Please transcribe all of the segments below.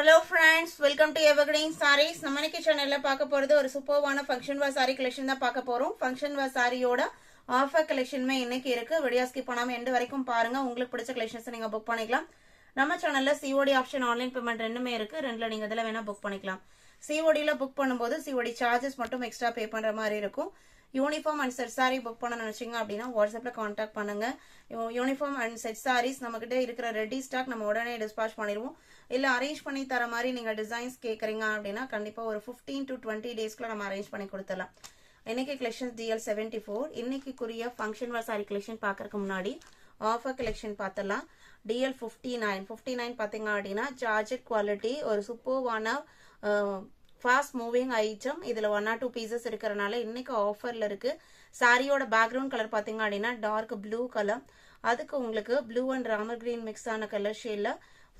Hello friends, welcome to Evergreen Sarees. நம்ம இன்னைக்கு சேனல்ல பார்க்க போறது ஒரு சூப்பர்வான ஃபங்க்ஷன் வேர் saree கலெக்ஷன் தான் பார்க்க போறோம். ஃபங்க்ஷன் வேர் சாரியோட ஆஃபர் கலெக்ஷனுமே இன்னைக்கு இருக்கு. வீடியோ ஸ்கிப் பண்ணாம எண்ட் வரைக்கும் பாருங்க. உங்களுக்கு பிடிச்ச கலெக்ஷன்ஸ் நீங்க புக் பண்ணிக்கலாம். நம்ம சேனல்ல COD ஆப்ஷன் ஆன்லைன் பேமெண்ட் ரெண்டுமே இருக்கு. ரெண்டுல நீங்க இதல வேணா புக் பண்ணிக்கலாம். COD ல புக் பண்ணும்போது COD சார்ஜஸ் மட்டும் எக்ஸ்ட்ரா பே பண்ற மாதிரி இருக்கும். Uniform and set sorry book பண்ண நினைச்சீங்க அப்படின்னா வாட்ஸ்அப்ல கான்டாக்ட் பண்ணுங்க. யூனிஃபார்ம் அண்ட் செட் சாரீஸ் நம்ம கிட்ட இருக்கிற ரெடி ஸ்டாக் நம்ம உடனே டிஸ்பாச் பண்ணிடுவோம். இல்ல அரேஞ்ச் பண்ணி தர மாதிரி நீங்க டிசைன்ஸ் கேக்குறீங்க அப்படின்னா கண்டிப்பா ஒரு 15 to 20 டேஸ்க்குள்ள நம்ம அரேஞ்ச் பண்ணி கொடுத்துடலாம். இன்னைக்கு கலெக்ஷன் DL74. இன்னைக்குரிய ஃபங்க்ஷன் வேர் சாரி கலெக்ஷன் பார்க்கறதுக்கு முன்னாடி ஆஃபர் கலெக்ஷன் பார்த்தலாம். DL59 பாத்தீங்க அப்படின்னா ஜார்ஜெட் குவாலிட்டி ஒரு சூப்பர்வான ஃபாஸ்ட் மூவிங் ஐட்டம். இதுல 1 or 2 பீசஸ் இருக்கிறனால இன்னைக்கு ஆஃபர்ல இருக்கு. சாரியோட பேக்ரவுண்ட் கலர் பாத்தீங்க அப்படின்னா டார்க் ப்ளூ கலர். அதுக்கு உங்களுக்கு blue and Ramar green mix ஆன கலர் ஷேட்ல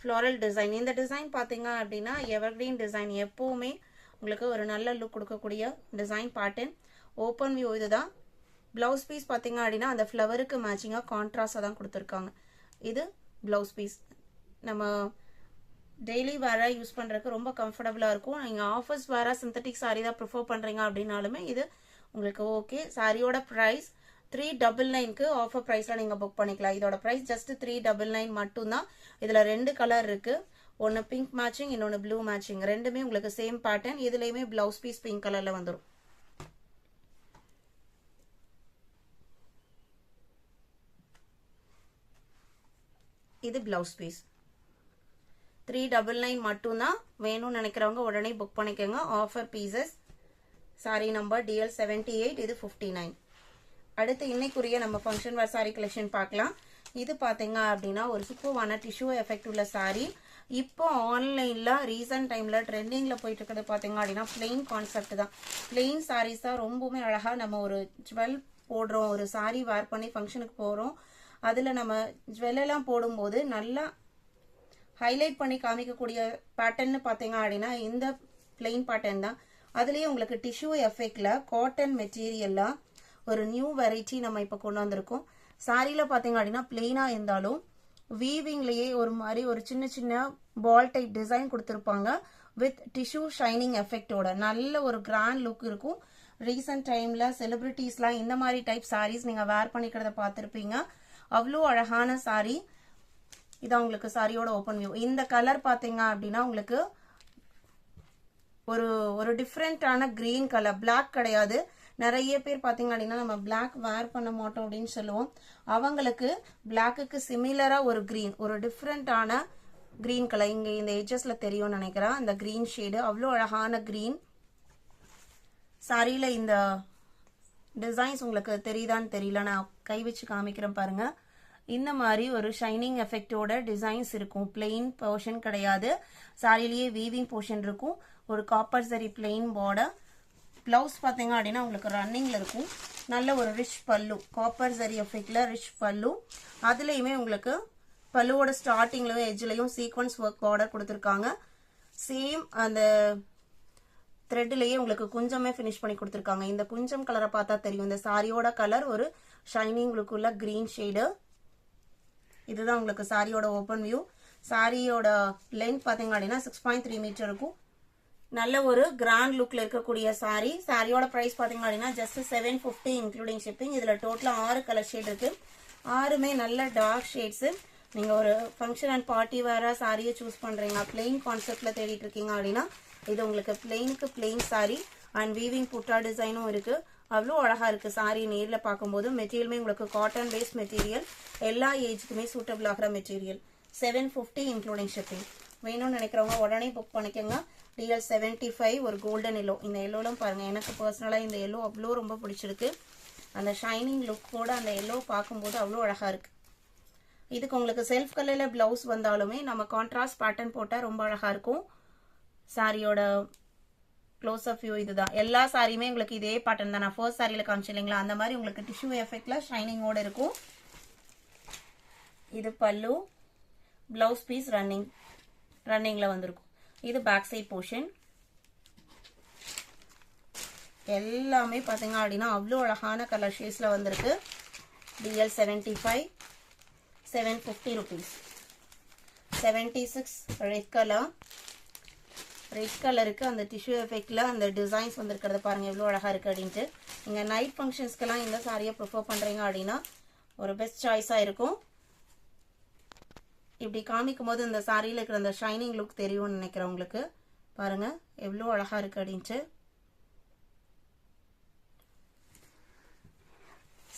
ஃப்ளோரல் டிசைன். இந்த டிசைன் பாத்தீங்க அப்படின்னா எவர்கிரீன் டிசைன். எப்பவுமே உங்களுக்கு ஒரு நல்ல லுக் கொடுக்கக்கூடிய டிசைன் பேட்டர்ன். ஓப்பன் வியூ இதுதான். பிளவுஸ் பீஸ் பாத்தீங்க அப்படின்னா அந்த ஃப்ளவருக்கு மேட்சிங்கா கான்ட்ராஸ்டா தான் கொடுத்துருக்காங்க. இது பிளவுஸ் பீஸ். நம்ம டெய்லி வேற யூஸ் பண்றதுக்கு ரொம்ப கம்ஃபர்டபுளா இருக்கும். நீங்க ஆஃபீஸ் வேற சிந்தட்டிக் சாரி தான் ப்ரிஃபர் பண்றீங்க அப்படின்னாலுமே இது உங்களுக்கு ஓகே. சாரியோட பிரைஸ் 399க்கு ஆஃபர் பிரைஸ்ல நீங்க புக் பண்ணிக்கலாம். இதோட பிரைஸ் ஜஸ்ட் 399 மட்டும் தான். இதுல ரெண்டு கலர் இருக்கு. ஒன்னு பிங்க் மேட்சிங், இன்னொன்னு ப்ளூ மேட்சிங். ரெண்டுமே உங்களுக்கு சேம் பேட்டர்ன். இதுலயுமே பிளவுஸ் பீஸ் பிங்க் கலர்ல வந்துரும். இது பிளவுஸ் பீஸ் 399 மட்டும் தான். வேணும்னு நினைக்கிறவங்க உடனே புக் பண்ணிக்கோங்க. Offer pieces. Sorry number DL78. இது 59. அடுத்து இன்னைக்குரிய நம்ம ஃபங்க்ஷன் வேர் சாரி கலெக்ஷன் பார்க்கலாம். இது பாத்தீங்க அப்படின்னா ஒரு சூப்பர்வான டிஷ்யூ எஃபெக்ட் உள்ள சாரி. இப்போ ஆன்லைன்ல ரீசன்ட் டைம்ல ட்ரெண்டிங்ல போயிட்டு இருக்கிறது பாத்தீங்க அப்படின்னா பிளெயின் கான்செப்ட் தான். பிளெயின் சாரீஸ் தான் ரொம்பவுமே அழகா. நம்ம ஒரு ஜுவல் போடுறோம், ஒரு சாரி வேர் பண்ணி ஃபங்க்ஷனுக்கு போறோம், அதுல நம்ம ஜுவல் எல்லாம் போடும்போது நல்லா ஹைலைட் பண்ணி காமிக்கக்கூடிய பேட்டர்ன் பாத்தீங்க அப்படின்னா இந்த பிளெயின் பேட்டர்ன் தான். அதுலயே உங்களுக்கு டிஷ்யூ எஃபெக்ட்ல காட்டன் மெட்டீரியல்ல ஒரு நியூ வெரைட்டி நம்ம இப்ப கொண்டு வந்திருக்கோம். சாரியில பாத்தீங்க அப்படின்னா பிளெயினா இருந்தாலும் வீவிங்லயே ஒரு மாதிரி ஒரு சின்ன சின்ன பால் டைப் டிசைன் கொடுத்திருப்பாங்க. வித் டிஷ்யூ ஷைனிங் எஃபெக்டோட நல்ல ஒரு கிராண்ட் லுக் இருக்கும். ரீசன்ட் டைம்ல செலிபிரிட்டிஸ்லாம் இந்த மாதிரி டைப் சாரீஸ் நீங்க வேர் பண்ணிக்கிறத பார்த்திருப்பீங்க. அவ்வளோ அழகான சாரி. இதான் உங்களுக்கு சாரியோட ஓபன் வியூ. இந்த கலர் பாத்தீங்க அப்படின்னா உங்களுக்கு ஒரு டிஃப்ரெண்டான கிரீன் கலர். பிளாக் கிடையாது. நிறைய பேர் பாத்தீங்க அப்படின்னா நம்ம பிளாக் வேர் பண்ண மாட்டோம் அப்படின்னு சொல்லுவோம். அவங்களுக்கு பிளாக்குக்கு சிமிலரா ஒரு கிரீன், ஒரு டிஃப்ரெண்டான கிரீன் கலர் இங்க இந்த எட்ஜஸ்ல தெரியும் நினைக்கிறேன். அந்த கிரீன் ஷேடு அவ்வளோ அழகான கிரீன். சாரியில இந்த டிசைன்ஸ் உங்களுக்கு தெரியுதான்னு தெரியல, நான் கை வச்சு காமிக்கிறேன் பாருங்க. இந்த மாதிரி ஒரு ஷைனிங் எஃபெக்டோட டிசைன்ஸ் இருக்கும். பிளெயின் போர்ஷன் கிடையாது. சாரிலேயே வீவிங் போர்ஷன் இருக்கும். ஒரு காப்பர் சரி பிளெயின் பார்டர். பிளவுஸ் பாத்தீங்க அப்படின்னா உங்களுக்கு ரன்னிங்ல இருக்கும். நல்ல ஒரு ரிச் பல்லு, காப்பர் சரி எஃபெக்ட்ல ரிச் பல்லு. அதுலயுமே உங்களுக்கு பல்லுவோட ஸ்டார்டிங்லயும் எட்ஜ்லயும் சீக்வன்ஸ் ஒர்க் பார்டர் கொடுத்திருக்காங்க. சேம் அந்த த்ரெட்லயே உங்களுக்கு குஞ்சமே பினிஷ் பண்ணி கொடுத்திருக்காங்க. இந்த குஞ்சம் கலரை பார்த்தா தெரியும். இந்த சாரியோட கலர் ஒரு ஷைனிங் லுக் உள்ள கிரீன் ஷேடு. இதுதான் உங்களுக்கு சாரியோட ஓபன் வியூ. சாரியோட லென்த் பாத்தீங்க அப்படின்னா 6.3 மீட்டர் இருக்கும். நல்ல ஒரு கிராண்ட் லுக்ல இருக்கக்கூடிய சாரி. சாரியோட பிரைஸ் பாத்தீங்க அப்படின்னா ஜஸ்ட் 750 இன்க்ளூடிங் ஷிப்பிங். இதுல டோட்டலா 6 கலர் ஷேட் இருக்கு. 6மே நல்ல டார்க் ஷேட்ஸ். நீங்க ஒரு ஃபங்க்ஷன் அண்ட் பார்ட்டி வேற சாரியை சூஸ் பண்றீங்க, பிளெயின் கான்செப்ட்ல தேடிட்டு இருக்கீங்க அப்படின்னா இது உங்களுக்கு பிளெயினுக்கு பிளெயின் சாரி அண்ட் வீவிங் புட்டா டிசைனும் இருக்கு. அவ்வளோ அழகா இருக்கு சாரி நேர்ல பார்க்கும்போது. மெட்டீரியலுமே உங்களுக்கு காட்டன் பேஸ்ட் மெட்டீரியல். எல்லா ஏஜ்க்குமே சூட்டபிள் ஆகிற மெட்டீரியல். 750 including shipping. வேணும்னு நினைக்கிறவங்க உடனே புக் பண்ணிக்கோங்க. DL75 ஒரு கோல்டன் எல்லோ. இந்த எல்லோலாம் பாருங்க, எனக்கு பர்சனலா இந்த எல்லோ அவ்வளோ ரொம்ப பிடிச்சிருக்கு. அந்த ஷைனிங் லுக்கோட அந்த எல்லோ பார்க்கும்போது அவ்வளோ அழகா இருக்கு. இதுக்கு உங்களுக்கு செல்ஃப் கலர்ல பிளவுஸ் வந்தாலுமே நம்ம கான்ட்ராஸ்ட் பேட்டர்ன் போட்டா ரொம்ப அழகா இருக்கும். சாரியோட க்ளோஸ் அப் வியூ இதுதான். எல்லா சாரியுமே உங்களுக்கு இதே பேட்டர்ன் தான். நான் ஃபர்ஸ்ட் சாரியில காமிச்சேன் இல்லைங்களா, அந்த மாதிரி உங்களுக்கு டிஷ்யூ எஃபெக்ட்ல ஷைனிங்கோட இருக்கும். இது பல்லு. பிளவுஸ் பீஸ் ரன்னிங்ல வந்திருக்கும். இது பேக் சைட் போர்ஷன். எல்லாமே பாத்தீங்க அப்படின்னா அவ்வளோ அழகான கலர் ஷேட்ஸ்ல வந்திருக்கு. DL75 750 rupees. 76 red colour. Red கலருக்கு அந்த டிஷ்யூ எஃபெக்டில் அந்த டிசைன்ஸ் வந்துருக்கிறத பாருங்கள் எவ்வளோ அழகாக இருக்குது அப்படின்ட்டு. நீங்கள் நைட் ஃபங்க்ஷன்ஸ்க்கெல்லாம் இந்த சாரியை ப்ரிஃபர் பண்ணுறீங்க அப்படின்னா ஒரு பெஸ்ட் சாய்ஸாக இருக்கும். இப்படி காமிக்கும் போது இந்த சாரியில் இருக்கிற அந்த ஷைனிங் லுக் தெரியும்னு நினைக்கிறேன் உங்களுக்கு. பாருங்கள் எவ்வளோ அழகாக இருக்குது அப்படின்ட்டு.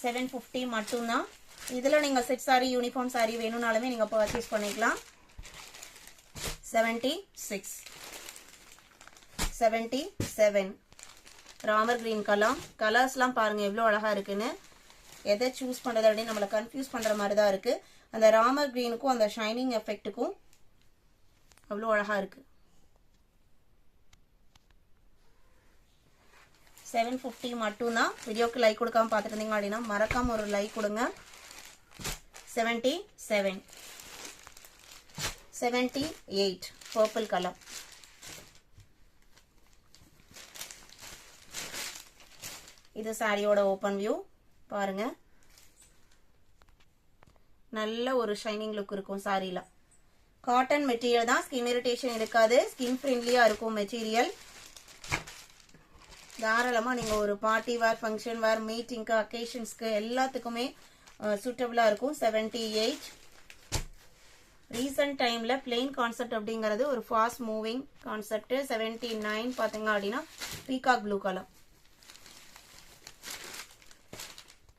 750 மட்டும்தான். இதில் நீங்கள் செட் சாரி யூனிஃபார்ம் சாரி வேணும்னாலுமே நீங்கள் பர்ச்சேஸ் பண்ணிக்கலாம். 76 77 ராமர் கிரீன் கலர்ஸ்லாம் பாருங்கள் எவ்வளோ அழகாக இருக்குன்னு. எதை சூஸ் பண்ணுறது அப்படின்னு நம்மளை கன்ஃபியூஸ் பண்ணுற மாதிரி தான் இருக்குது. அந்த ராமர் கிரீனுக்கும் அந்த ஷைனிங் எஃபெக்ட்டுக்கும் அவ்வளோ அழகாக இருக்குது. 750 மட்டும்தான். வீடியோக்கு லைக் கொடுக்காம பார்த்துட்டு இருந்தீங்க அப்படின்னா மறக்காமல் ஒரு லைக் கொடுங்க. 77 78 பர்பிள் கலர். இது சாரியோட ஓப்பன் வியூ பாருங்க. நல்ல ஒரு ஷைனிங் லுக் இருக்கும் சாரியில. காட்டன் மெட்டீரியல் தான், ஸ்கின் இரிட்டேஷன் இருக்காது, ஸ்கின் ஃப்ரெண்ட்லியா இருக்கும் மெட்டீரியல். தாராளமாக நீங்கள் ஒரு பார்ட்டி வேர், ஃபங்க்ஷன் வேர், மீட்டிங்க்கு, அக்கேஷன்ஸ்க்கு எல்லாத்துக்குமே சூட்டபிளாக இருக்கும். 78. ரீசன்ட் டைமில் பிளெயின் கான்செப்ட் அப்படிங்கிறது ஒரு ஃபாஸ்ட் மூவிங் கான்செப்ட். 79 பார்த்தீங்க அப்படின்னா பீகாக் ப்ளூ கலர்.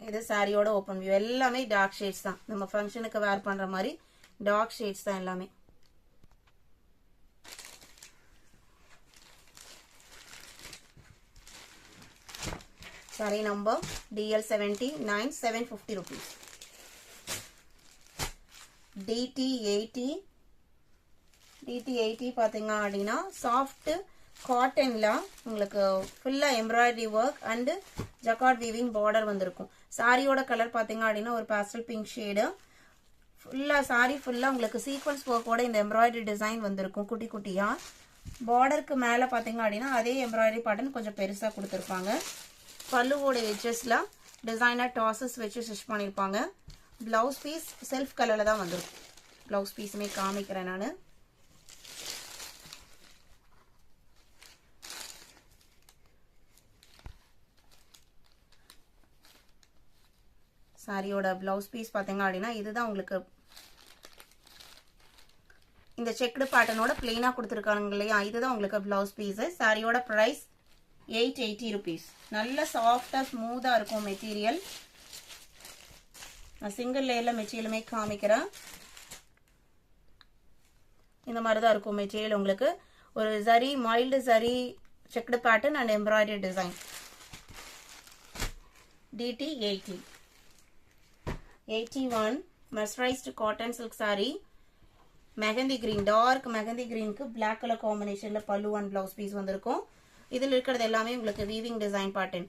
இது சாரியோட ஓப்பன் வியூ. எல்லாமே டார்க் ஷேட்ஸ் தான், நம்ம ஃபங்க்ஷனுக்கு வேர் பண்ணுற மாதிரி டார்க் ஷேட்ஸ் தான் எல்லாமே. Sorry number DL79 750 rupees. DT80 பார்த்தீங்க அப்படின்னா சாஃப்ட் காட்டன்ல உங்களுக்கு ஃபுல்லா embroidery work and jacquard weaving border வந்திருக்கும். சாரியோட கலர் பார்த்தீங்க அப்படின்னா ஒரு பாஸ்டல் பிங்க் ஷேடு. ஃபுல்லா சாரி ஃபுல்லா உங்களுக்கு சீக்வன்ஸ் ஒர்க்கோட இந்த எம்ப்ராய்டரி டிசைன் வந்திருக்கும் குட்டி குட்டியா. பார்டருக்கு மேலே பார்த்தீங்க அப்படின்னா அதே எம்ப்ராய்டரி பேட்டர்ன் கொஞ்சம் பெருசாக கொடுத்துருப்பாங்க. பல்லுவோட எட்ஜஸ்ல டிசைனர் டாசஸ் வச்சு ஸ்டிச் பண்ணியிருப்பாங்க. பிளவுஸ் பீஸ் செல்ஃப் கலர்ல தான் வந்திருக்கும். பிளவுஸ் பீஸுமே காமிக்கிறேன் நான். சாரியோட பிளவுஸ் பீஸ் பார்த்தீங்க அப்படின்னா இதுதான் உங்களுக்கு இந்த செக்டு பேட்டர்னோட பிளெயினா கொடுத்துருக்காங்க இல்லையா, இதுதான் உங்களுக்கு பிளவுஸ் பீஸ். சாரியோட பிரைஸ் 880 rupees. நல்ல சாஃப்டா ஸ்மூத்தா இருக்கும் மெட்டீரியல். நான் சிங்கிள் லேயர்ல மெட்டீரியலுமே காமிக்கிறேன். இந்த மாதிரி தான் இருக்கும் மெட்டீரியல். உங்களுக்கு ஒரு zari mild zari checked pattern and embroidery design. DT80 81 mercerised cotton silk sari. Mehndi green, dark mehndi கிரீனுக்கு பிளாக் கலர் காம்பினேஷன்ல பல்லு அண்ட் பிளவுஸ் பீஸ் வந்திருக்கும். இதில் இருக்கிறது எல்லாமே உங்களுக்கு வீவிங் டிசைன் பேட்டர்ன்.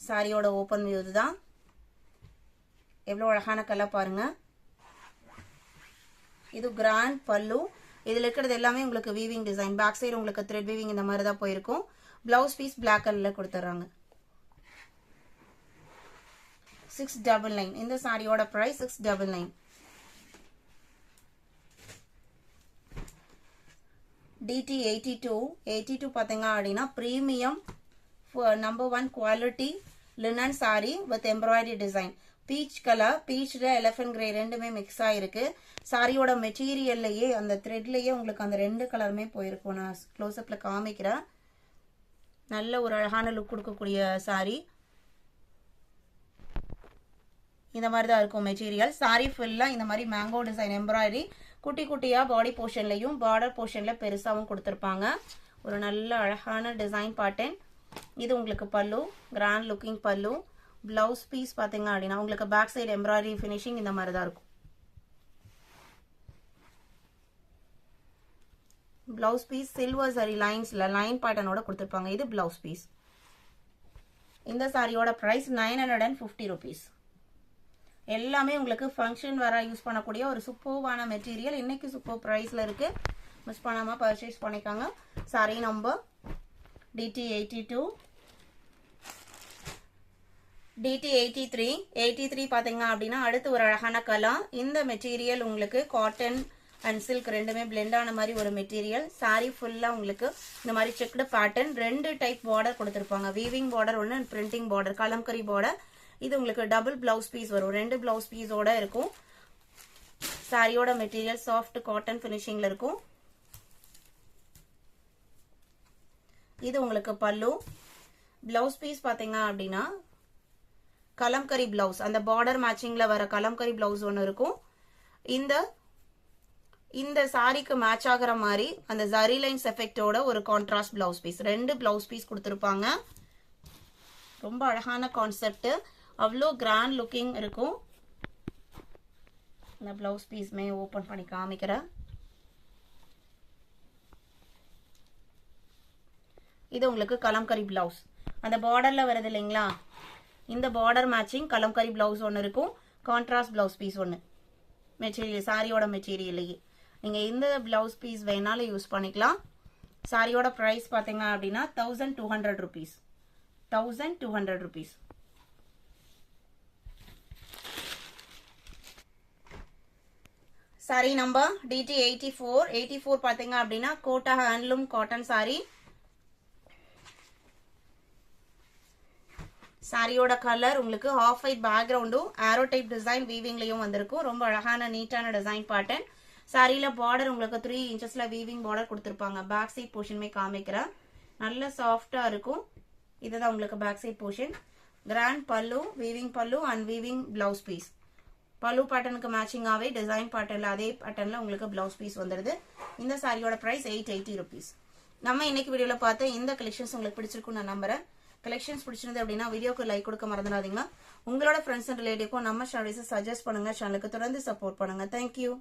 சாரியோட ஓப்பன் வியூ இதுதான். எவ்வளோ அழகான கலர் பாருங்க. இது கிராண்ட் பல்லு. இதில் இருக்கிறது எல்லாமே உங்களுக்கு வீவிங் டிசைன். பேக் சைடு உங்களுக்கு த்ரெட் வீவிங் இந்த மாதிரி தான் போயிருக்கும். பிளவுஸ் பீஸ் பிளாக் கலர்ல கொடுத்துறாங்க. 699. இந்த சாரியோட பிரைஸ் 699. DT82 பார்த்தீங்க அப்படின்னா premium number 1 quality linen sorry with embroidery design. Peach colour, பீச்ல எலிஃபென்ட் கிரே ரெண்டுமே மிக்ஸ் ஆயிருக்கு. சாரியோட மெட்டீரியல்லையே அந்த த்ரெட்லயே உங்களுக்கு அந்த ரெண்டு கலருமே போயிருக்கும். நான் க்ளோஸ்அப்ல காமிக்கிறேன். நல்ல ஒரு அழகான லுக் கொடுக்கக்கூடிய சாரி. இந்த மாதிரி தான் இருக்கும் மெட்டீரியல். சாரி ஃபுல்லா இந்த மாதிரி மேங்கோ டிசைன் எம்ப்ராய்டரி குட்டி குட்டியா பாடி போர்ஷன்லையும் பார்டர் போர்ஷன்ல பெருசாவும் கொடுத்துருப்பாங்க. ஒரு நல்ல அழகான டிசைன் பேட்டர்ன். இது உங்களுக்கு பல்லு, கிராண்ட் லுக்கிங் பல்லு. பிளவுஸ் பீஸ் பாத்தீங்க அப்படின்னா உங்களுக்கு பேக் சைடு எம்ப்ராய்டரி ஃபினிஷிங் இந்த மாதிரி தான் இருக்கும். பிளவுஸ் பீஸ் சில்வர் சரி லைன்ஸ்ல லைன் பேட்டர்னோட கொடுத்துருப்பாங்க. இது பிளவுஸ் பீஸ். இந்த சாரியோட பிரைஸ் 950 rupees. எல்லாமே உங்களுக்கு ஃபங்க்ஷன் வர யூஸ் பண்ணக்கூடிய ஒரு சூப்பர்வான மெட்டீரியல். இன்னைக்கு சூப்பர் பிரைஸ்ல இருக்கு. மிஸ் பண்ணாம பர்ச்சேஸ் பண்ணிக்கோங்க. Sorry number DT82. DT83 பார்த்தீங்க அப்படின்னா அடுத்து ஒரு அழகான கலர். இந்த மெட்டீரியல் உங்களுக்கு காட்டன் அண்ட் சில்க் ரெண்டுமே பிளெண்ட் ஆன மாதிரி ஒரு மெட்டீரியல். சாரி ஃபுல்லா உங்களுக்கு இந்த மாதிரி செக்டு பேட்டர்ன், 2 டைப் பார்டர் கொடுத்துருப்பாங்க. வீவிங் பார்டர் ஒன்று and printing border, kalamkari border. இது உங்களுக்கு டபுள் பிளவுஸ் பீஸ் வரும், 2 பிளவுஸ் பீஸோட இருக்கும். சாரியோட மெட்டீரியல் சாஃப்ட் காட்டன் பினிஷிங்ல இருக்கும். இது உங்களுக்கு பல்லு. பிளவுஸ் பீஸ் பாத்தீங்க அப்படின்னா கலம்கரி பிளவுஸ், அந்த பார்டர் மேட்சிங்ல வர கலம்கரி பிளவுஸ் ஒன்று இருக்கும். இந்த சாரிக்கு மேட்ச் ஆகிற மாதிரி அந்த ஜரி லைன்ஸ் எஃபெக்டோட ஒரு contrast blouse piece, 2 blouse piece கொடுத்துருப்பாங்க. ரொம்ப அழகான கான்செப்ட், அவ்வளோ கிராண்ட் லுக்கிங் இருக்கும். இந்த பிளவுஸ் பீஸ்மே ஓபன் பண்ணி காமிக்கிறேன். இது உங்களுக்கு கலம்கரி பிளவுஸ், அந்த பார்டர்ல வருது இல்லைங்களா, இந்த பார்டர் மேட்சிங் கலம்கரி பிளவுஸ் ஒன்று இருக்கும். கான்ட்ராஸ்ட் பிளவுஸ் பீஸ் ஒன்று மெட்டீரியல், சாரியோட மெட்டீரியலையே நீங்க இந்த பிளவுஸ் பீஸ் வேணாலும் யூஸ் பண்ணிக்கலாம். சாரியோட பிரைஸ் பாத்தீங்க அப்படின்னா 1200 rupees, 1200 rupees. Sari number DT 84 பாத்தீங்க அப்படின்னா கோட்டா ஹேண்ட்லூம் காட்டன் சாரி. சாரியோட கலர் உங்களுக்கு ஆஃப் ஒயிட் பேக்ரவுண்டும் ஆரோ டைப் டிசைன் வீவிங்லயும் வந்திருக்கும். ரொம்ப அழகான நீட்டான டிசைன் பேட்டர்ன். சாரியில பார்டர் உங்களுக்கு 3 inchesல வீவிங் பார்டர் கொடுத்துருப்பாங்க. பேக் சைட் போர்ஷனுமே காமிக்கிறேன், நல்ல சாஃப்டா இருக்கும். இதுதான் உங்களுக்கு பேக் சைட் போர்ஷன். கிராண்ட் பல்லு, வீவிங் பல்லு அண்ட் வீவிங் பிளவுஸ் பீஸ். பல்லு பேட்டர்னுக்கு மேட்சிங்காவே டிசைன் பேட்டர்ன்ல அதே பேட்டர்ன்ல உங்களுக்கு பிளவுஸ் பீஸ் வந்துருது. இந்த சாரியோட பிரைஸ் 880 rupees. நம்ம இன்னைக்கு வீடியோல பார்த்த இந்த கலெக்ஷன்ஸ் உங்களுக்கு பிடிச்சிருக்கும் நான் நம்புறேன். கலெக்ஷன்ஸ் பிடிச்சிருந்தது அப்படின்னா வீடியோக்கு லைக் கொடுக்க மறந்துடாதீங்க. உங்களோட ஃப்ரெண்ட்ஸ் அண்ட் ரிலேட்டிவ்க்கும் நம்ம சேனல்ஸ் சஜஸ்ட் பண்ணுங்க. சேனலுக்கு தொடர்ந்து சப்போர்ட் பண்ணுங்க. தேங்க்யூ.